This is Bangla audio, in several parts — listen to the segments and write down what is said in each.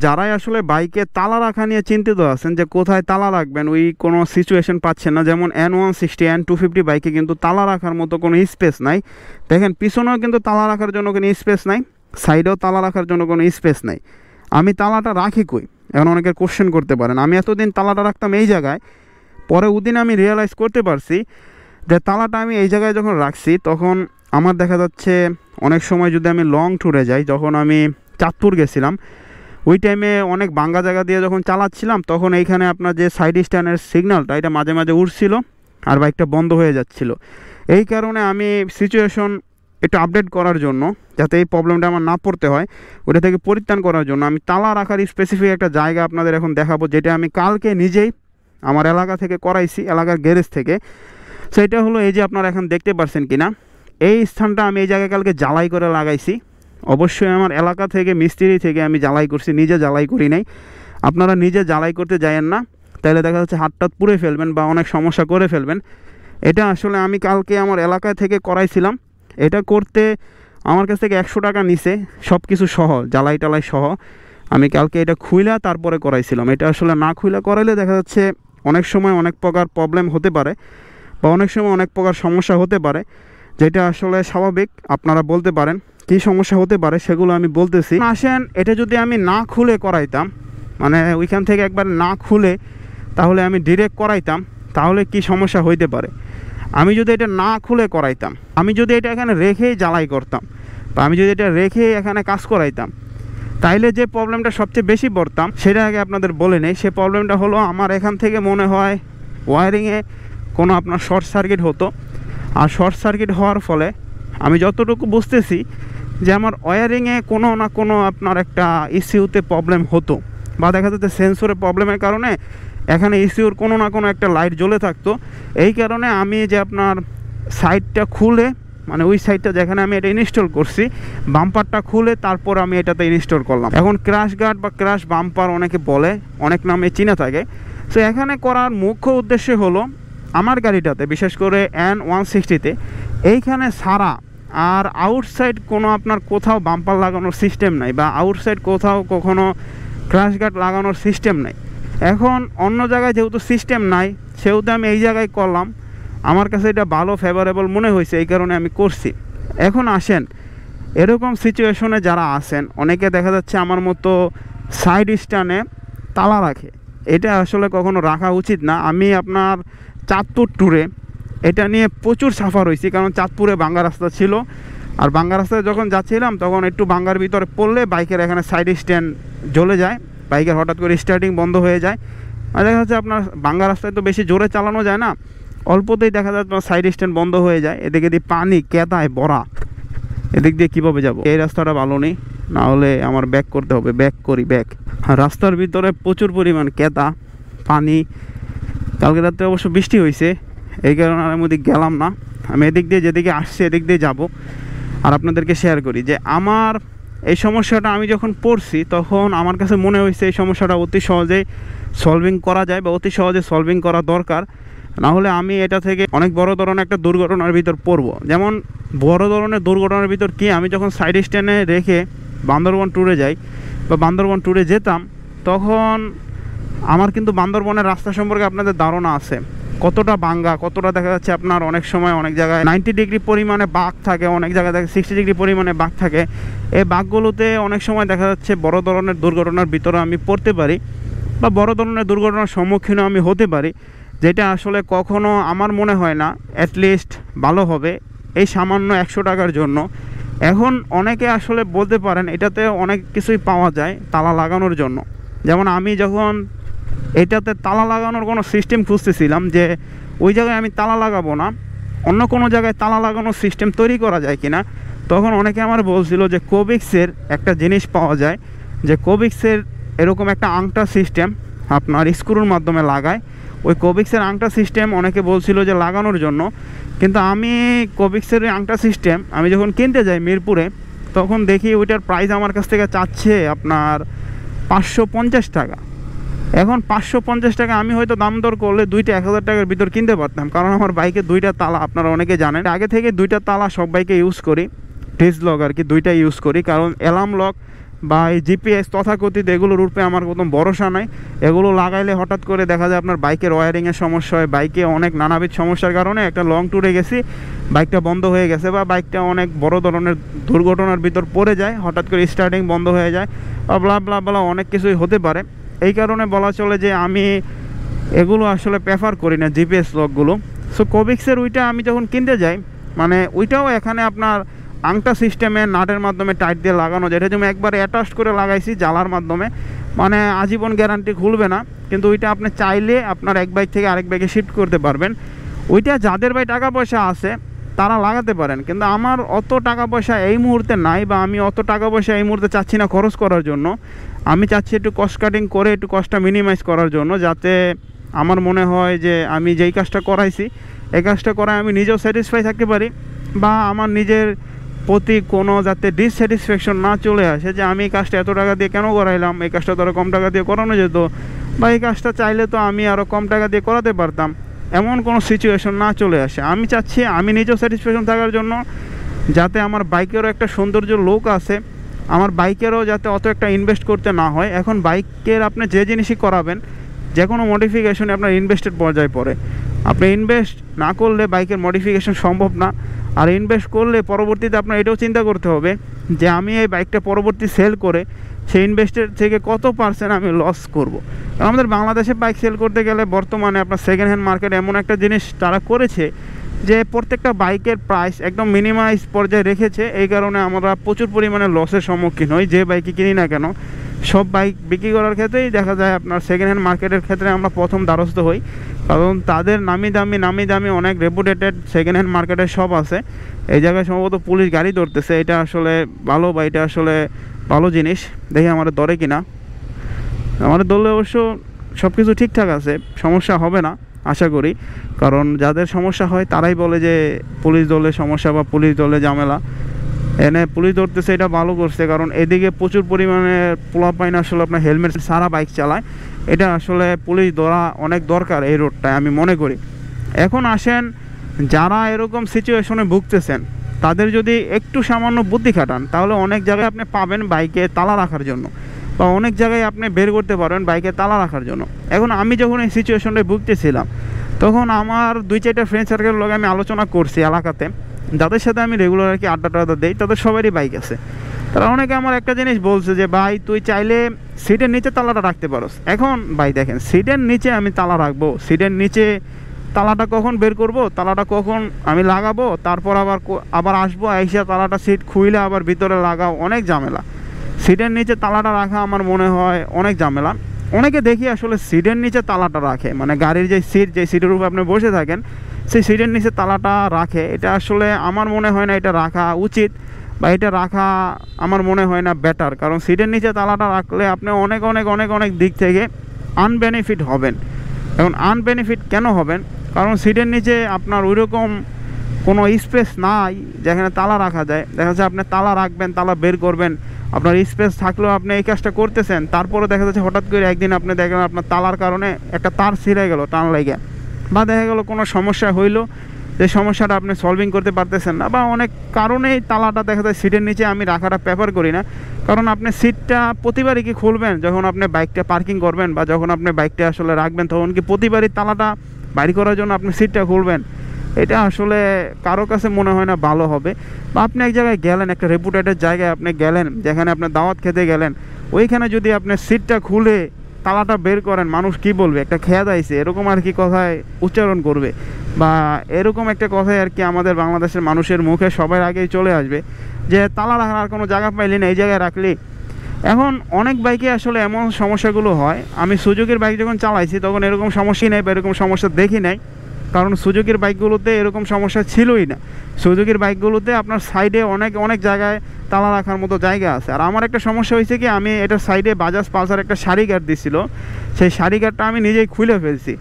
যারাই আসলে বাইকে তালা রাখা নিয়ে চিন্তিত আছেন যে কোথায় তালা রাখবেন, ওই কোনো সিচুয়েশন পাচ্ছেন না। যেমন N160 N250 বাইকে কিন্তু তালা রাখার মতো কোনো স্পেস নাই। দেখেন পিছনেও কিন্তু তালা রাখার জন্য কোনো স্পেস নাই, সাইডেও তালা রাখার জন্য কোনো স্পেস নাই। আমি তালাটা রাখি কই? এখন অনেকের কোশ্চেন করতে পারেন। আমি এতদিন তালাটা রাখতাম এই জায়গায়, পরে ওদিন আমি রিয়েলাইজ করতে পারছি যে তালাটা আমি এই জায়গায় যখন রাখছি তখন আমার দেখা যাচ্ছে অনেক সময় যদি আমি লং ট্যুরে যাই, যখন আমি চাঁদপুর গেছিলাম ওই টাইমে অনেক বাঙ্গা জায়গা দিয়ে যখন চালাচ্ছিলাম তখন এইখানে আপনার যে সাইড স্ট্যান্ডের সিগন্যালটা এটা মাঝে মাঝে উঠছিল আর বাইকটা বন্ধ হয়ে যাচ্ছিল। এই কারণে আমি সিচুয়েশন একটু আপডেট করার জন্য, যাতে এই প্রবলেমটা আমার না পড়তে হয়, ওটা থেকে পরিত্রাণ করার জন্য আমি তালা রাখার স্পেসিফিক একটা জায়গা আপনাদের এখন দেখাবো, যেটা আমি কালকে নিজেই আমার এলাকা থেকে করাইছি, এলাকার গ্যারেজ থেকে। সেটা হলো এই যে আপনারা এখন দেখতে পাচ্ছেন কিনা, এই স্থানটা আমি এই জায়গায় কালকে জ্বালাই করে লাগাইছি। অবশ্যই আমার এলাকা থেকে মিস্ত্রি থেকে আমি জ্বালাই করছি, নিজে জ্বালাই করি নাই। আপনারা নিজে জ্বালাই করতে যায়েন না, তাহলে দেখা যাচ্ছে হাতটা পুড়ে ফেলবেন বা অনেক সমস্যা করে ফেলবেন। এটা আসলে আমি কালকে আমার এলাকায় থেকে করাইছিলাম। এটা করতে আমার কাছ থেকে 100 টাকা নিছে, সব কিছু সহ, জ্বালাই টালাই সহ। আমি কালকে এটা খুইলা তারপরে করাইছিলাম। এটা আসলে না খুইলা করাইলে দেখা যাচ্ছে অনেক সময় অনেক প্রকার প্রবলেম হতে পারে বা অনেক সময় অনেক প্রকার সমস্যা হতে পারে, যেটা আসলে স্বাভাবিক। আপনারা বলতে পারেন কী সমস্যা হতে পারে, সেগুলো আমি বলতেছি। আসেন, এটা যদি আমি না খুলে করাইতাম, মানে ওইখান থেকে একবার না খুলে তাহলে আমি ডিরেক্ট করাইতাম, তাহলে কি সমস্যা হইতে পারে। আমি যদি এটা না খুলে করাইতাম, আমি যদি এটা এখানে রেখেই জ্বালাই করতাম বা আমি যদি এটা রেখেই এখানে কাজ করাইতাম, তাইলে যে প্রবলেমটা সবচেয়ে বেশি পড়তাম সেটা আগে আপনাদের বলে নেই। সে প্রবলেমটা হলো আমার এখান থেকে মনে হয় ওয়ারিংয়ে কোনো আপনার শর্ট সার্কিট হতো। আর শর্ট সার্কিট হওয়ার ফলে আমি যতটুকু বুঝতেছি যে আমার ওয়ারিংয়ে কোনো না কোনো আপনার একটা ইস্যুতে প্রবলেম হতো, বা দেখা যাচ্ছে সেন্সরের প্রবলেমের কারণে এখানে ইস্যুর কোনো না কোনো একটা লাইট জ্বলে থাকতো। এই কারণে আমি যে আপনার সাইডটা খুলে, মানে ওই সাইডটা যেখানে আমি এটা ইনস্টল করছি, বাম্পারটা খুলে তারপর আমি এটাতে ইনস্টল করলাম। এখন ক্র্যাশ গার্ড বা ক্র্যাশ বাম্পার অনেকে বলে, অনেক নামে চিনে থাকে। সো এখানে করার মুখ্য উদ্দেশ্য হলো আমার গাড়িটাতে, বিশেষ করে N160-তে এইখানে সারা আর আউটসাইড কোনো আপনার কোথাও বাম্পার লাগানোর সিস্টেম নাই, বা আউটসাইড কোথাও কখনো ক্র্যাশ গার্ড লাগানোর সিস্টেম নাই। এখন অন্য জায়গায় যেহেতু সিস্টেম নাই, সেহেতু আমি এই জায়গায় করলাম। আমার কাছে এটা ভালো ফেভারেবল মনে হয়েছে, এই কারণে আমি করছি। এখন আসেন, এরকম সিচুয়েশনে যারা আছেন, অনেকে দেখা যাচ্ছে আমার মতো সাইড স্ট্যান্ডে তালা রাখে। এটা আসলে কখনো রাখা উচিত না। আমি আপনার চাঁদপুর ট্যুরে এটা নিয়ে প্রচুর সাফার হয়েছি, কারণ চাঁদপুরে বাঙ্গা রাস্তা ছিল, আর বাঙ্গা রাস্তায় যখন যাচ্ছিলাম তখন একটু বাঙ্গার ভিতরে পড়লে বাইকের এখানে সাইড স্ট্যান্ড জ্বলে যায়, বাইকের হঠাৎ করে স্টার্টিং বন্ধ হয়ে যায়। আর দেখা যাচ্ছে আপনার বাঙ্গা রাস্তায় তো বেশি জোরে চালানো যায় না, অল্পতেই দেখা যায় আপনার সাইড স্ট্যান্ড বন্ধ হয়ে যায়। এদিকে দিয়ে পানি কেদায় ভরা, এদিক দিয়ে কীভাবে যাব? এই রাস্তাটা ভালো নেই, না হলে আমার ব্যাক করতে হবে। ব্যাক করি, ব্যাক। আর রাস্তার ভিতরে প্রচুর পরিমাণ কেদা, পানি। কালকে রাত্রে অবশ্য বৃষ্টি হয়েছে, এই কারণে আমি ওদিক গেলাম না। আমি এদিক দিয়ে যেদিকে আসছি এদিক দিয়ে যাব। আর আপনাদেরকে শেয়ার করি যে আমার এই সমস্যাটা আমি যখন পড়ছি তখন আমার কাছে মনে হয়েছে এই সমস্যাটা অতি সহজেই সলভিং করা যায়, বা অতি সহজে সলভিং করা দরকার। না হলে আমি এটা থেকে অনেক বড় ধরনের একটা দুর্ঘটনার ভিতর পড়বো। যেমন বড় ধরনের দুর্ঘটনার ভিতর কি, আমি যখন সাইড স্ট্যান্ডে রেখে বান্দরবন ট্যুরে যাই বা বান্দরবন ট্যুরে যেতাম, তখন আমার কিন্তু বান্দরবনের রাস্তা সম্পর্কে আপনাদের ধারণা আছে, কতটা বাঙ্গা, কতটা দেখা যাচ্ছে আপনার অনেক সময় অনেক জায়গায় 90 ডিগ্রি পরিমাণে বাঁক থাকে, অনেক জায়গায় দেখা 60 ডিগ্রি পরিমাণে বাঁক থাকে। এই বাঁকগুলোতে অনেক সময় দেখা যাচ্ছে বড় ধরনের দুর্ঘটনার ভিতরে আমি পড়তে পারি, বা বড় ধরনের দুর্ঘটনার সম্মুখীন আমি হতে পারি, যেটা আসলে কখনো আমার মনে হয় না অ্যাটলিস্ট ভালো হবে এই সামান্য 100 টাকার জন্য। এখন অনেকে আসলে বলতে পারেন এটাতে অনেক কিছুই পাওয়া যায় তালা লাগানোর জন্য। যেমন আমি যখন এটাতে তালা লাগানোর কোনো সিস্টেম খুঁজতেছিলাম যে ওই জায়গায় আমি তালা লাগাবো না, অন্য কোনো জায়গায় তালা লাগানোর সিস্টেম তৈরি করা যায় কিনা, তখন অনেকে আমার বলছিল যে কোবিক্সের একটা জিনিস পাওয়া যায়, যে কোবিক্সের এরকম একটা আংটা সিস্টেম আপনার স্ক্রুর মাধ্যমে লাগায়। ওই কোবিক্সের আংটা সিস্টেম অনেকে বলছিল যে লাগানোর জন্য, কিন্তু আমি কোবিক্সের আংটা সিস্টেম আমি যখন কিনতে যাই মিরপুরে, তখন দেখি ওইটার প্রাইস আমার কাছ থেকে চাচ্ছে আপনার 550 টাকা। এখন 550 টাকা আমি হয়তো দাম দর করলে দুইটা 1000 টাকার ভিতর কিনতে পারতাম, কারণ আমার বাইকে দুইটা তালা, আপনারা অনেকে জানেন আগে থেকে দুইটা তালা সব বাইকে ইউজ করি, ডিস লক আর কি দুইটা ইউজ করি, কারণ অ্যালার্ম লক বা এই জিপিএস তথাকথিত এগুলোর উপরে আমার কোনো ভরসা নাই। এগুলো লাগাইলে হঠাৎ করে দেখা যায় আপনার বাইকের ওয়ারিংয়ের সমস্যা হয়, বাইকে অনেক নানাবিধ সমস্যার কারণে একটা লং ট্যুরে গেছি, বাইকটা বন্ধ হয়ে গেছে বা বাইকটা অনেক বড় ধরনের দুর্ঘটনার ভিতর পড়ে যায়, হঠাৎ করে স্টার্টিং বন্ধ হয়ে যায় বা ব্লা ব্লা ব্লা অনেক কিছুই হতে পারে। এই কারণে বলা চলে যে আমি এগুলো আসলে প্রেফার করি না জিপিএস লকগুলো। সো কোবিক্সের ওইটা আমি যখন কিনতে যাই, মানে ওইটাও এখানে আপনার আংটা সিস্টেমে নাটের মাধ্যমে টাইট দিয়ে লাগানো যায়। এটা যেমন একবারে অ্যাটাচ করে লাগাইছি জালার মাধ্যমে, মানে আজীবন গ্যারান্টি খুলবে না, কিন্তু ওইটা আপনি চাইলে আপনার এক বাইক থেকে আরেক বাইকে শিফট করতে পারবেন। ওইটা যাদের ভাই টাকা পয়সা আছে তারা লাগাতে পারেন, কিন্তু আমার অত টাকা পয়সা এই মুহূর্তে নাই, বা আমি অত টাকা পয়সা এই মুহূর্তে চাচ্ছি না খরচ করার জন্য। আমি চাচ্ছি একটু কস্ট কাটিং করে একটু কস্টটা মিনিমাইজ করার জন্য, যাতে আমার মনে হয় যে আমি যেই কাজটা করাইছি এই কাজটা করায় আমি নিজেও স্যাটিসফাই থাকতে পারি, বা আমার নিজের প্রতি কোনো যাতে ডিসস্যাটিসফ্যাকশন না চলে আসে যে আমি এই কাজটা এত টাকা দিয়ে কেন করাইলাম, এই কাজটা তো আরও কম টাকা দিয়ে করানো যেত, বা এই কাজটা চাইলে তো আমি আরও কম টাকা দিয়ে করাতে পারতাম, এমন কোনো সিচুয়েশন না চলে আসে। আমি চাচ্ছি আমি নিজেও স্যাটিসফ্যাকশন থাকার জন্য, যাতে আমার বাইকেরও একটা সৌন্দর্য লোক আছে, আমার বাইকেরও যাতে অত একটা ইনভেস্ট করতে না হয়। এখন বাইকের আপনি যে জিনিসই করাবেন, যে কোনো মডিফিকেশনে আপনার ইনভেস্টেড পর্যায়ে পড়ে। আপনি ইনভেস্ট না করলে বাইকের মডিফিকেশন সম্ভব না, আর ইনভেস্ট করলে পরবর্তীতে আপনার এটাও চিন্তা করতে হবে যে আমি এই বাইকটা পরবর্তী সেল করে সেই ইনভেস্টের থেকে কত পার্সেন্ট আমি লস করব। আমাদের বাংলাদেশে বাইক সেল করতে গেলে বর্তমানে আপনার সেকেন্ড হ্যান্ড মার্কেট এমন একটা জিনিস তারা করেছে যে প্রত্যেকটা বাইকের প্রাইস একদম মিনিমাইজ পর্যায়ে রেখেছে। এই কারণে আমরা প্রচুর পরিমাণে লসের সম্মুখীন হই, যে বাইকই কিনি না কেন। সব বাইক বিক্রি করার ক্ষেত্রেই দেখা যায় আপনার সেকেন্ড হ্যান্ড মার্কেটের ক্ষেত্রে আমরা প্রথম দ্বারস্থ হই, কারণ তাদের নামি দামি অনেক রেপুটেটেড সেকেন্ড হ্যান্ড মার্কেটের শপ আছে। এই জায়গায় সম্ভবত পুলিশ গাড়ি ধরতেছে, এটা আসলে ভালো বা এটা আসলে ভালো জিনিস, দেখি আমার ধরে কিনা। আমাদের দলে অবশ্য সব কিছু ঠিকঠাক আছে, সমস্যা হবে না আশা করি, কারণ যাদের সমস্যা হয় তারাই বলে যে পুলিশ দলে সমস্যা বা পুলিশ দলে ঝামেলা। এনে পুলিশ ধরতেছে, এটা ভালো করছে, কারণ এদিকে প্রচুর পরিমাণে পোলাপাইন আসলে আপনার হেলমেট ছাড়া বাইক চালায়। এটা আসলে পুলিশ ধরা অনেক দরকার এই রোডটায় আমি মনে করি। এখন আসেন, যারা এরকম সিচুয়েশনে ভুগতেছেন তাদের যদি একটু সামান্য বুদ্ধি খাটান, তাহলে অনেক জায়গায় আপনি পাবেন বাইকে তালা রাখার জন্য, বা অনেক জায়গায় আপনি বের করতে পারবেন বাইকে তালা রাখার জন্য। এখন আমি যখন এই সিচুয়েশনটায় ভুগতেছিলাম, তখন আমার 2-4টা ফ্রেন্ড সার্কেলের লগে আমি আলোচনা করছি এলাকাতে, যাদের সাথে আমি রেগুলার আর কি আড্ডা টাড্ডা দিই, তাদের সবারই বাইক আছে। তারা অনেকে আমার একটা জিনিস বলছে যে ভাই তুই চাইলে সিটের নিচে তালাটা রাখতে পারোস। এখন ভাই দেখেন, সিটের নিচে আমি তালা রাখবো, সিটের নিচে তালাটা কখন বের করব, তালাটা কখন আমি লাগাবো, তারপর আবার আসবো, আইসা তালাটা সিট খুইলে আবার ভিতরে লাগাও, অনেক ঝামেলা। সিটের নিচে তালাটা রাখা আমার মনে হয় অনেক ঝামেলা। অনেকে দেখি আসলে সিটের নিচে তালাটা রাখে, মানে গাড়ির যে সিটের উপর আপনি বসে থাকেন সেই সিটের নিচে তালাটা রাখে। এটা আসলে আমার মনে হয় না এটা রাখা উচিত, বা এটা রাখা আমার মনে হয় না বেটার, কারণ সিটের নিচে তালাটা রাখলে আপনি অনেক অনেক অনেক অনেক দিক থেকে আনবেনিফিট হবেন। এখন আনবেনিফিট কেন হবেন? কারণ সিটের নিচে আপনার ওইরকম কোনো স্পেস নাই যেখানে তালা রাখা যায়। দেখা যাচ্ছে আপনি তালা রাখবেন, তালা বের করবেন, আপনার স্পেস থাকলেও আপনি এই কাজটা করতেছেন, তারপরে দেখা যাচ্ছে হঠাৎ করে একদিন আপনি দেখেন আপনার তালার কারণে একটা তার ছিঁড়ে গেল টান লেগে, বা দেখা গেল কোনো সমস্যা হইলো, যে সমস্যাটা আপনি সলভিং করতে পারতেছেন না, বা অনেক কারণেই তালাটা দেখা যায় সিটের নিচে আমি রাখাটা প্রেফার করি না। কারণ আপনি সিটটা প্রতিবারই কি খুলবেন যখন আপনি বাইকটা পার্কিং করবেন, বা যখন আপনি বাইকটা আসলে রাখবেন, তখন কি প্রতিবারই তালাটা বাইর করার জন্য আপনি সিটটা খুলবেন? এটা আসলে কারো কাছে মনে হয় না ভালো হবে। বা আপনি এক জায়গায় গেলেন, একটা রেপুটেটেড জায়গায় আপনি গেলেন, যেখানে আপনি দাওয়াত খেতে গেলেন, ওইখানে যদি আপনি সিটটা খুলে তালাটা বের করেন, মানুষ কি বলবে? একটা খেয়াদ আইছে এরকম আর কি কথায় উচ্চারণ করবে, বা এরকম একটা কথায় আর কি আমাদের বাংলাদেশের মানুষের মুখে সবার আগেই চলে আসবে যে তালা রাখার আর কোনো জায়গা পাইলি না, এই জায়গায় রাখলি। এখন অনেক বাইকে আসলে এমন সমস্যাগুলো হয়। আমি সুজুকির বাইক যখন চালাইছি তখন এরকম সমস্যাই নেই, বা এরকম সমস্যা দেখি নাই, কারণ সুজুকির বাইকগুলোতে এরকম সমস্যা ছিলই না। সুজুকির বাইকগুলোতে আপনার সাইডে অনেক অনেক জায়গায় তালা রাখার মতো জায়গা আছে। আর আমার একটা সমস্যা হয়েছে কি, আমি এটার সাইডে বাজাজ পালসার একটা সারি গার্ড দিছিল, সেই সারি গার্ডটা আমি নিজেই খুলে ফেলছি।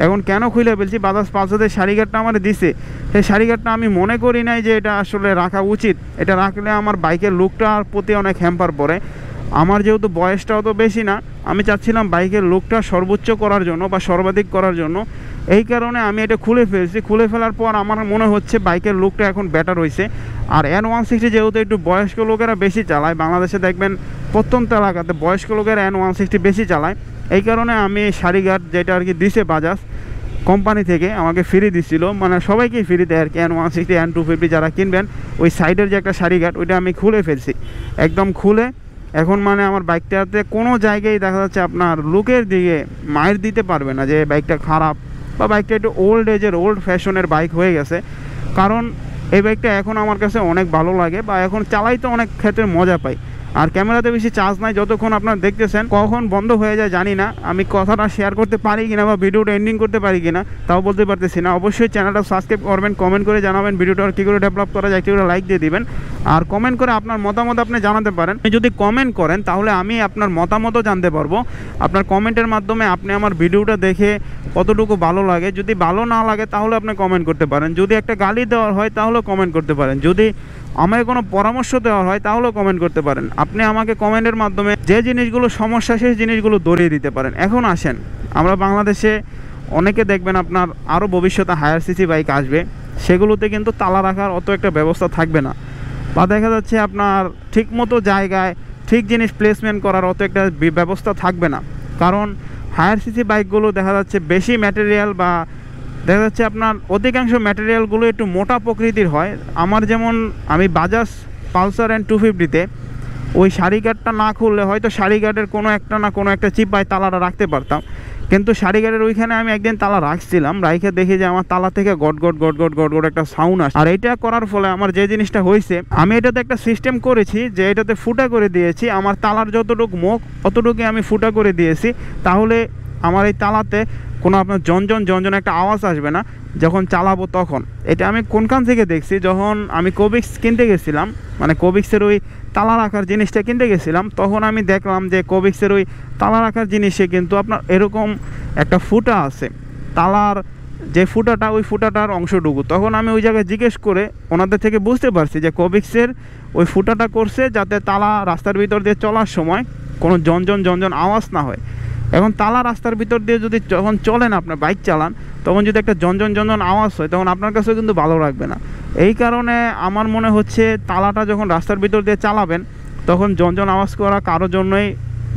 এখন কেন খুলে ফেলছি? বাজাজ পালসারের সারি গার্ডটা আমার দিছে, সেই সারি গার্ডটা আমি মনে করি নাই যে এটা আসলে রাখা উচিত। এটা রাখলে আমার বাইকের লুকটার প্রতি অনেক হ্যাম্পার পড়ে। আমার যেহেতু বয়সটাও তো বেশি না, আমি চাচ্ছিলাম বাইকের লুকটা সর্বোচ্চ করার জন্য বা সর্বাধিক করার জন্য, এই কারণে আমি এটা খুলে ফেলছি। খুলে ফেলার পর আমার মনে হচ্ছে বাইকের লুকটা এখন বেটার হয়েছে। আর N160 যেহেতু একটু বয়স্ক লোকেরা বেশি চালায়, বাংলাদেশে দেখবেন প্রত্যন্ত এলাকাতে বয়স্ক লোকেরা N160 বেশি চালায়, এই কারণে আমি সারি গার্ড যেটা আর কি দিছে বাজাজ কোম্পানি থেকে আমাকে ফ্রি দিছিল, মানে সবাইকেই ফ্রি দেয় আর কি। N160 N250 যারা কিনবেন ওই সাইডের যে একটা সারি গার্ড ওইটা আমি খুলে ফেলছি, একদম খুলে এখন মানে আমার বাইকটাতে কোনো জায়গায় দেখা যাচ্ছে আপনার লুকের দিকে মায়ের দিতে পারবে না যে বাইকটা খারাপ বা বাইকটা একটু ওল্ড এজের ওল্ড ফ্যাশনের বাইক হয়ে গেছে। কারণ এই বাইকটা এখন আমার কাছে অনেক ভালো লাগে বা এখন চালাইতে অনেক ক্ষেত্রে মজা পাই। আর ক্যামেরাতে বেশি চার্জ নাই, যতক্ষণ আপনারা দেখতেছেন কখন বন্ধ হয়ে যায় জানি না, আমি কথাটা শেয়ার করতে পারি কিনা বা ভিডিওটা এন্ডিং করতে পারি কিনা তাও বলতে পারতেছি না। অবশ্যই চ্যানেলটা সাবস্ক্রাইব করবেন, কমেন্ট করে জানাবেন ভিডিওটা কী করে ডেভেলপ করা যায়, একটু করে লাইক দিয়ে দিবেন আর কমেন্ট করে আপনার মতামত আপনি জানাতে পারেন। যদি কমেন্ট করেন তাহলে আমি আপনার মতামতও জানতে পারবো। আপনার কমেন্টের মাধ্যমে আপনি আমার ভিডিওটা দেখে কতটুকু ভালো লাগে, যদি ভালো না লাগে তাহলে আপনি কমেন্ট করতে পারেন, যদি একটা গালি দেওয়ার হয় তাহলেও কমেন্ট করতে পারেন, যদি আমাকে কোনো পরামর্শ দেওয়ার হয় তাহলেও কমেন্ট করতে পারেন। আপনি আমাকে কমেন্টের মাধ্যমে যে জিনিসগুলো সমস্যা সেই জিনিসগুলো ধরিয়ে দিতে পারেন। এখন আসেন, আমরা বাংলাদেশে অনেকে দেখবেন আপনার আরও ভবিষ্যতে হায়ার সিসি বাইক আসবে, সেগুলোতে কিন্তু তালা রাখার অত একটা ব্যবস্থা থাকবে না, বা দেখা যাচ্ছে আপনার ঠিকমতো জায়গায় ঠিক জিনিস প্লেসমেন্ট করার অত একটা ব্যবস্থা থাকবে না। কারণ হায়ার সিসি বাইকগুলো দেখা যাচ্ছে বেশি ম্যাটেরিয়াল বা দেখা যাচ্ছে আপনার অধিকাংশ ম্যাটেরিয়ালগুলো একটু মোটা প্রকৃতির হয়। আমার যেমন আমি বাজাজ পালসার N250-তে ওই সারি গার্ডটা না খুললে হয়তো সারি গার্ডের কোনো একটা না কোনো একটা চিপায় তালাটা রাখতে পারতাম, কিন্তু সারি গার্ডের ওইখানে আমি একদিন তালা রাখছিলাম, রাইখে দেখি যে আমার তালা থেকে goat goat goat goat goat goat একটা সাউন্ড আসে। আর এইটা করার ফলে আমার যে জিনিসটা হয়েছে, আমি এটাতে একটা সিস্টেম করেছি যে এটাতে ফুটা করে দিয়েছি, আমার তালার যতটুকু মুখ অতটুকুই আমি ফুটা করে দিয়েছি, তাহলে আমার এই তালাতে কোনো আপনার ঝনঝন একটা আওয়াজ আসবে না যখন চালাবো তখন। এটা আমি কোনখান থেকে দেখছি, যখন আমি কোবিক্স কিনতে গেছিলাম, মানে কোবিক্সের ওই তালা রাখার জিনিসটা কিনতে গেছিলাম, তখন আমি দেখলাম যে কোবিক্সের ওই তালা রাখার জিনিসে কিন্তু আপনার এরকম একটা ফুটা আছে, তালার যে ফুটাটা ওই ফুটাটার অংশটুকু। তখন আমি ওই জায়গায় জিজ্ঞেস করে ওনাদের থেকে বুঝতে পারছি যে কোবিক্সের ওই ফুটাটা করছে যাতে তালা রাস্তার ভিতর দিয়ে চলার সময় কোনো ঝনঝন আওয়াজ না হয়। এখন তালা রাস্তার ভিতর দিয়ে যদি যখন চলেন আপনার বাইক চালান, তখন যদি একটা ঝনঝন আওয়াজ হয় তখন আপনার কাছেও কিন্তু ভালো লাগবে না। এই কারণে আমার মনে হচ্ছে তালাটা যখন রাস্তার ভিতর দিয়ে চালাবেন তখন ঝনঝন আওয়াজ করা কারোর জন্যই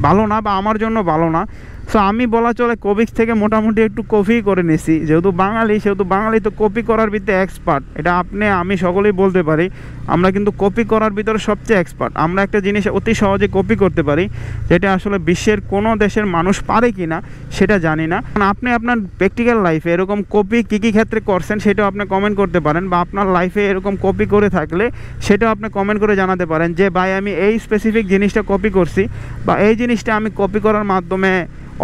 ভালো না বা আমার জন্য ভালো না। সো আমি বলা চলে কোবিক্স থেকে মোটামুটি একটু কপি করে নিছি, যেহেতু বাঙালি সেহেতু বাঙালি তো কপি করার ভিতরে এক্সপার্ট, এটা আপনি আমি সকলেই বলতে পারি। আমরা কিন্তু কপি করার ভিতরে সবচেয়ে এক্সপার্ট। আমরা একটা জিনিস অতি সহজে কপি করতে পারি, যেটা আসলে বিশ্বের কোনো দেশের মানুষ পারে কি না সেটা জানি না। আপনি আপনার প্র্যাকটিক্যাল লাইফে এরকম কপি কী কী ক্ষেত্রে করছেন সেটাও আপনি কমেন্ট করতে পারেন, বা আপনার লাইফে এরকম কপি করে থাকলে সেটাও আপনি কমেন্ট করে জানাতে পারেন যে ভাই আমি এই স্পেসিফিক জিনিসটা কপি করছি বা এই জিনিসটা আমি কপি করার মাধ্যমে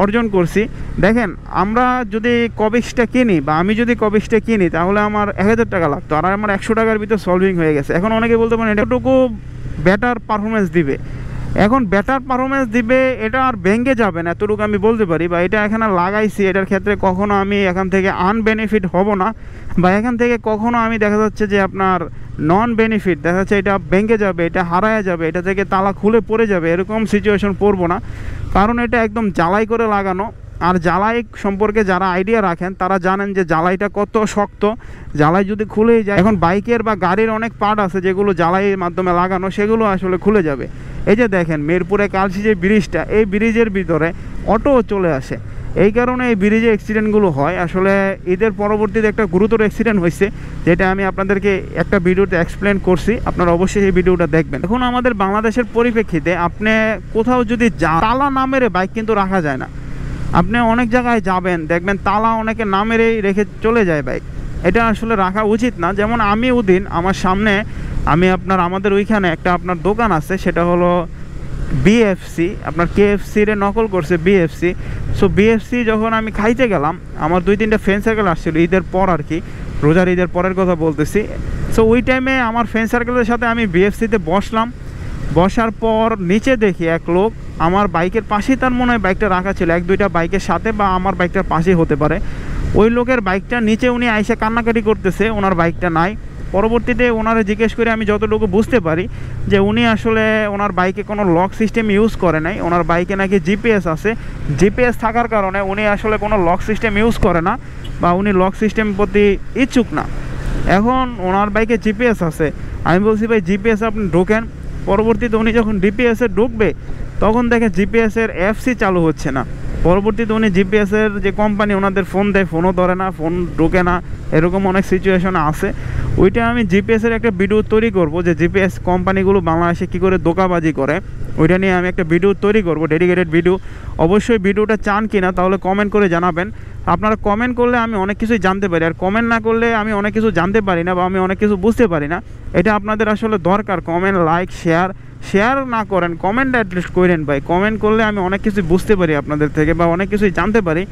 অর্জন করছি। দেখেন, আমরা যদি কবিক্সটা কিনি বা আমি যদি কবিক্সটা কিনি তাহলে আমার 1000 টাকা লাগতো, আর আমার 100 টাকার ভিতরে সলভিং হয়ে গেছে। এখন অনেকে বলতে পারেন এতটুকু বেটার পারফরমেন্স দিবে, এখন বেটার পারফরমেন্স দিবে এটা আর ভেঙে যাবে না এতটুকু আমি বলতে পারি, বা এটা এখানে লাগাইছি এটার ক্ষেত্রে কখনো আমি এখান থেকে আনবেনিফিট হব না, বা এখান থেকে কখনো আমি দেখা যাচ্ছে যে আপনার নন বেনিফিট দেখা যাচ্ছে এটা ভেঙে যাবে, এটা হারায় যাবে, এটা থেকে তালা খুলে পড়ে যাবে, এরকম সিচুয়েশন পড়বো না। কারণ এটা একদম জ্বালাই করে লাগানো। আর জ্বালাই সম্পর্কে যারা আইডিয়া রাখেন তারা জানেন যে জ্বালাইটা কত শক্ত, জ্বালাই যদি খুলেই যায়। এখন বাইকের বা গাড়ির অনেক পার্ট আছে যেগুলো জ্বালাইয়ের মাধ্যমে লাগানো, সেগুলো আসলে খুলে যাবে। এই যে দেখেন মিরপুরে কালসি যে ব্রিজটা, এই ব্রিজের ভিতরে অটো চলে আসে, এই কারণে এই ব্রিজে অ্যাক্সিডেন্টগুলো হয়। আসলে ঈদের পরবর্তীতে একটা গুরুতর অ্যাক্সিডেন্ট হয়েছে, যেটা আমি আপনাদেরকে একটা ভিডিওতে এক্সপ্লেন করছি, আপনারা অবশ্যই এই ভিডিওটা দেখবেন। এখন আমাদের বাংলাদেশের পরিপ্রেক্ষিতে আপনি কোথাও যদি তালা না মেরে বাইক কিন্তু রাখা যায় না। আপনি অনেক জায়গায় যাবেন দেখবেন তালা অনেকে না মেরেই রেখে চলে যায় বাইক, এটা আসলে রাখা উচিত না। যেমন আমি ওদিন আমার সামনে আমাদের ওইখানে একটা আপনার দোকান আছে, সেটা হলো বিএফসি, আপনার কেএফসির নকল করছে বিএফসি। সো বিএফসি যখন আমি খাইতে গেলাম, আমার 2-3টা ফ্রেন্ড সার্কেল আসছিল ঈদের পর আর কি, রোজার ঈদের পরের কথা বলতেছি। সো ওই টাইমে আমার ফ্রেন্ড সার্কেলের সাথে আমি বিএফসিতে বসলাম, বসার পর নিচে দেখি এক লোক আমার বাইকের পাশেই, তার মনে হয় বাইকটা রাখা ছিল 1-2টা বাইকের সাথে, বা আমার বাইকটার পাশেই হতে পারে। ওই লোকের বাইকটা নিচে উনি আইসা কান্নাকাটি করতেছে, ওনার বাইকটা নাই। পরবর্তীতে ওনারা জিজ্ঞেস করে আমি যতটুকু বুঝতে পারি যে উনি আসলে ওনার বাইকে কোনো লক সিস্টেম ইউজ করে নাই, ওনার বাইকে নাকি জিপিএস আছে, জিপিএস থাকার কারণে উনি আসলে কোনো লক সিস্টেম ইউজ করে না, বা উনি লক সিস্টেম প্রতি ইচ্ছুক না। এখন ওনার বাইকে জিপিএস আছে, আমি বলছি ভাই জিপিএস আপনি ঢোকেন, পরবর্তীতে উনি যখন ডিপিএসে ঢুকবে তখন দেখে জিপিএসের এফসি চালু হচ্ছে না। পরবর্তীতে উনি জিপিএসের যে কোম্পানি ওনাদের ফোন দেয়, ফোনও ধরে না, ফোন ঢোকে না, এরকম অনেক সিচুয়েশন আছে। ওইটা আমি জিপিএসের একটা ভিডিও তৈরি করব যে জিপিএস কোম্পানিগুলো বাংলাদেশে কী করে ধোঁকাবাজি করে, ওইটা নিয়ে আমি একটা ভিডিও তৈরি করব, ডেডিকেটেড ভিডিও। অবশ্যই ভিডিওটা চান কি না তাহলে কমেন্ট করে জানাবেন। আপনারা কমেন্ট করলে আমি অনেক কিছুই জানতে পারি, আর কমেন্ট না করলে আমি অনেক কিছু জানতে পারি না বা আমি অনেক কিছু বুঝতে পারি না। এটা আপনাদের আসলে দরকার, কমেন্ট, লাইক, শেয়ার না করেন, কমেন্ট অ্যাটলিস্ট করেন ভাই। কমেন্ট করলে আমি অনেক কিছু বুঝতে পারি আপনাদের থেকে বা অনেক কিছুই জানতে পারি।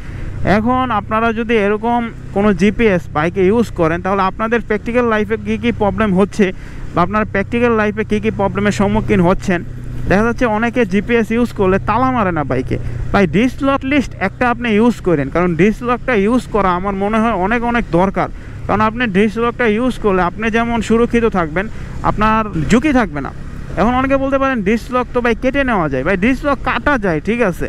এখন আপনারা যদি এরকম কোনো জিপিএস বাইকে ইউজ করেন তাহলে আপনাদের প্র্যাকটিক্যাল লাইফে কী কী প্রবলেম হচ্ছে বা আপনার প্র্যাকটিক্যাল লাইফে কী কী প্রবলেমের সম্মুখীন হচ্ছেন। দেখা যাচ্ছে অনেকে জিপিএস ইউজ করলে তালা মারে না বাইকে। ভাই ডিসলক লিস্ট একটা আপনি ইউজ করেন, কারণ ডিসলকটা ইউজ করা আমার মনে হয় অনেক অনেক দরকার। কারণ আপনি ডিসলকটা ইউজ করলে আপনি যেমন সুরক্ষিত থাকবেন, আপনার ঝুঁকি থাকবে না। এখন অনেকে বলতে পারেন ডিসলক তো ভাই কেটে নেওয়া যায়। ভাই ডিসলক কাটা যায় ঠিক আছে,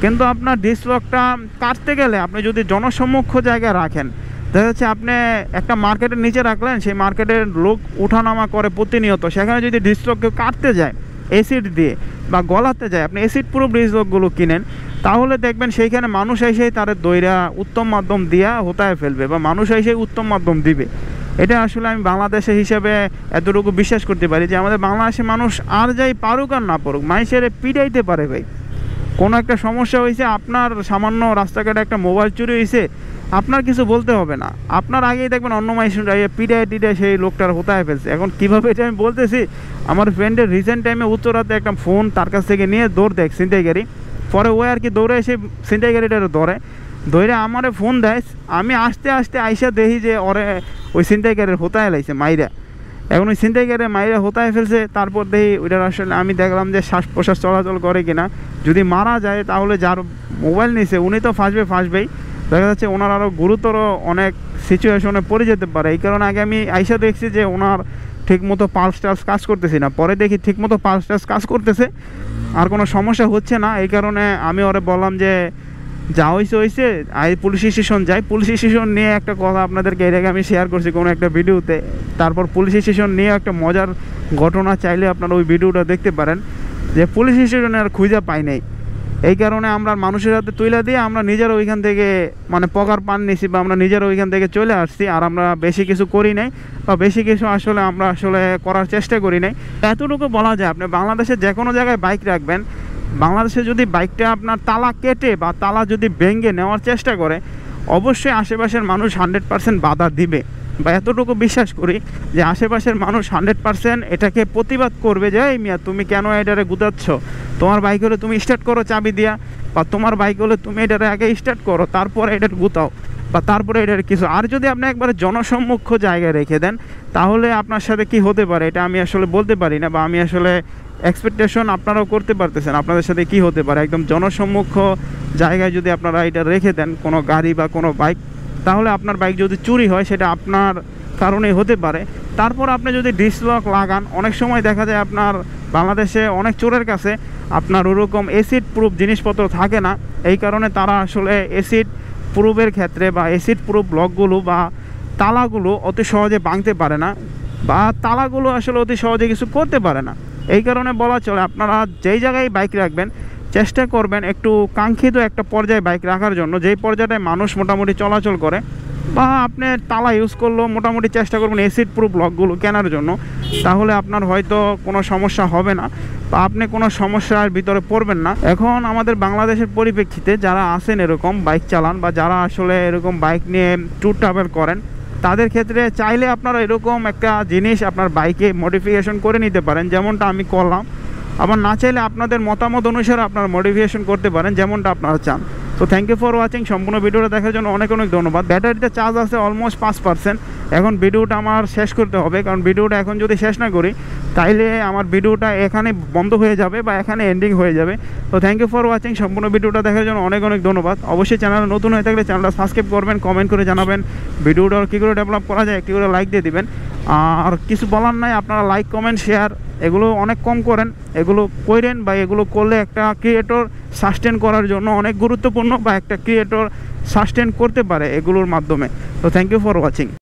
কিন্তু আপনার ডিসলকটা কাটতে গেলে আপনি যদি জনসম্মুখ জায়গায় রাখেন, দেখা যাচ্ছে আপনি একটা মার্কেটের নিচে রাখলেন, সেই মার্কেটের লোক ওঠানামা করে প্রতিনিয়ত, সেখানে যদি ডিসলক কেউ কাটতে যায় অ্যাসিড দিয়ে বা গলাতে যায়, আপনি অ্যাসিড প্রুফ ডিসলকগুলো কিনেন, তাহলে দেখবেন সেইখানে মানুষ এসেই তার দইরা উত্তম মাধ্যম দিয়া হোতায় ফেলবে বা মানুষ এসেই উত্তম মাধ্যম দিবে। এটা আসলে আমি বাংলাদেশে হিসেবে এতটুকু বিশ্বাস করতে পারি যে আমাদের বাংলাদেশের মানুষ আর যাই পারুক আর না পারুক মানুষের পিটাইতে পারে। ভাই কোনো একটা সমস্যা হয়েছে, আপনার সামান্য রাস্তাঘাটে একটা মোবাইল চুরি হয়েছে, আপনার কিছু বলতে হবে না, আপনার আগেই দেখবেন অন্য মানুষের পিটায় সেই লোকটার হোতায় ফেলছে। এখন কীভাবে এটা আমি বলতেছি, আমার ফ্রেন্ডের রিসেন্ট টাইমে উত্তরাতে একটা ফোন তার কাছ থেকে নিয়ে দৌড় দেয় ছিনতাইকারী, পরে ও আর কি দৌড়ে এসে ছিনতাইকারীটারে ধরে আমারে ফোন দেয়। আমি আস্তে আস্তে আইসা দেখি যে ওরে ওই ছিনতাইকারীর হোতায় লাইছে মাইরা। এখন ওই ছিনতাইকারী মাইরা হোতায় ফেলছে, তারপর দেখি ওইটার আসলে আমি দেখলাম যে শ্বাস প্রশ্বাস চলাচল করে কিনা, যদি মারা যায় তাহলে যার মোবাইল নিছে উনি তো ফাঁসবেই, দেখা যাচ্ছে ওনার আরও গুরুতর অনেক সিচুয়েশনে পড়ে যেতে পারে। এই কারণে আগে আমি আইসা দেখছি যে ওনার ঠিকমতো পালস টালস কাজ করতেছি না, পরে দেখি ঠিকমতো পালস টালস কাজ করতেছে, আর কোনো সমস্যা হচ্ছে না। এই কারণে আমি ওরে বললাম যে যা হয়েছে পুলিশ স্টেশন যাই। পুলিশ স্টেশন নিয়ে একটা কথা আপনাদেরকে এর আগে আমি শেয়ার করছি কোনো একটা ভিডিওতে, তারপর পুলিশ স্টেশন নিয়ে একটা মজার ঘটনা, চাইলে আপনারা ওই ভিডিওটা দেখতে পারেন যে পুলিশ স্টেশনে আর খুঁজে পাই নাই। এই কারণে আমরা মানুষের হাতে তুলে দিয়ে আমরা নিজেরা ওইখান থেকে মানে পগার পান নিছি বা আমরা নিজেরা ওইখান থেকে চলে আসছি, আর আমরা বেশি কিছু করি নাই বা বেশি কিছু আসলে আমরা করার চেষ্টা করি নাই। এতটুকু বলা যায়, আপনি বাংলাদেশে যে কোনো জায়গায় বাইক রাখবেন, বাংলাদেশে যদি বাইকটা আপনার তালা কেটে বা তালা যদি ভেঙে নেওয়ার চেষ্টা করে, অবশ্যই আশেপাশের মানুষ 100% বাধা দিবে, বা এতটুকু বিশ্বাস করি যে আশেপাশের মানুষ 100% এটাকে প্রতিবাদ করবে যে এই মিয়া তুমি কেন এটারে গুতাচ্ছ, তোমার বাইক হলে তুমি স্টার্ট করো চাবি দিয়া, বা তোমার বাইক হলে তুমি এটারে আগে স্টার্ট করো তারপরে এটার গুতাও বা তারপরে এটার কিছু। আর যদি আপনি একবারে জনসম্মুখ জায়গায় রেখে দেন তাহলে আপনার সাথে কি হতে পারে এটা আমি আসলে বলতে পারি না, বা আমি আসলে এক্সপেকটেশন আপনারাও করতে পারতেছেন আপনাদের সাথে কি হতে পারে। একদম জনসম্মুখ জায়গায় যদি আপনারা এটা রেখে দেন কোনো গাড়ি বা কোনো বাইক, তাহলে আপনার বাইক যদি চুরি হয় সেটা আপনার কারণে হতে পারে। তারপর আপনি যদি ডিসলক লাগান, অনেক সময় দেখা যায় আপনার বাংলাদেশে অনেক চোরের কাছে আপনার ওরকম অ্যাসিড প্রুফ জিনিসপত্র থাকে না, এই কারণে তারা আসলে অ্যাসিড প্রুফের ক্ষেত্রে বা অ্যাসিড প্রুফ লকগুলো বা তালাগুলো অতি সহজে ভাঙতে পারে না, বা তালাগুলো আসলে অতি সহজে কিছু করতে পারে না। এই কারণে বলা চলে আপনারা যেই জায়গায় বাইক রাখবেন চেষ্টা করবেন একটু কাঙ্ক্ষিত একটা পর্যায়ে বাইক রাখার জন্য, যেই পর্যায়ে মানুষ মোটামুটি চলাচল করে, বা আপনি তালা ইউজ করলেও মোটামুটি চেষ্টা করবেন অ্যাসিড প্রুফ লকগুলো কেনার জন্য, তাহলে আপনার হয়তো কোনো সমস্যা হবে না বা আপনি কোনো সমস্যার ভিতরে পড়বেন না। এখন আমাদের বাংলাদেশের পরিপ্রেক্ষিতে যারা আছেন এরকম বাইক চালান বা যারা আসলে এরকম বাইক নিয়ে ট্যুর ট্রাভেল করেন, তাদের ক্ষেত্রে চাইলে আপনারা এরকম একটা জিনিস আপনার বাইকে মডিফিকেশন করে নিতে পারেন, যেমনটা আমি করলাম। আবার না চাইলে আপনাদের মতামত অনুসারে আপনারা মডিফিকেশন করতে পারেন যেমনটা আপনারা চান। তো থ্যাংক ইউ ফর ওয়াচিং। সম্পূর্ণ ভিডিওটা দেখার জন্য অনেক অনেক ধন্যবাদ। ব্যাটারিতে চার্জ আছে অলমোস্ট 5%। এখন ভিডিওটা আমার শেষ করতে হবে, কারণ ভিডিওটা এখন যদি শেষ না করি তাইলে আমার ভিডিওটা এখানে বন্ধ হয়ে যাবে বা এখানে এন্ডিং হয়ে যাবে। তো থ্যাংক ইউ ফর ওয়াচিং। সম্পূর্ণ ভিডিওটা দেখার জন্য অনেক অনেক ধন্যবাদ। অবশ্যই চ্যানেলে নতুন হয়ে থাকলে চ্যানেলটা সাবস্ক্রাইব করবেন, কমেন্ট করে জানাবেন ভিডিওটা কী করে ডেভেলপ করা যায়, একটি করে লাইক দিয়ে দিবেন। আর কিছু বলার নাই, আপনারা লাইক কমেন্ট শেয়ার এগুলো অনেক কম করেন, এগুলো করেন বা এগুলো করলে একটা ক্রিয়েটর সাস্টেন করার জন্য অনেক গুরুত্বপূর্ণ, বা একটা ক্রিয়েটর সাস্টেন করতে পারে এগুলোর মাধ্যমে। তো থ্যাংক ইউ ফর ওয়াচিং।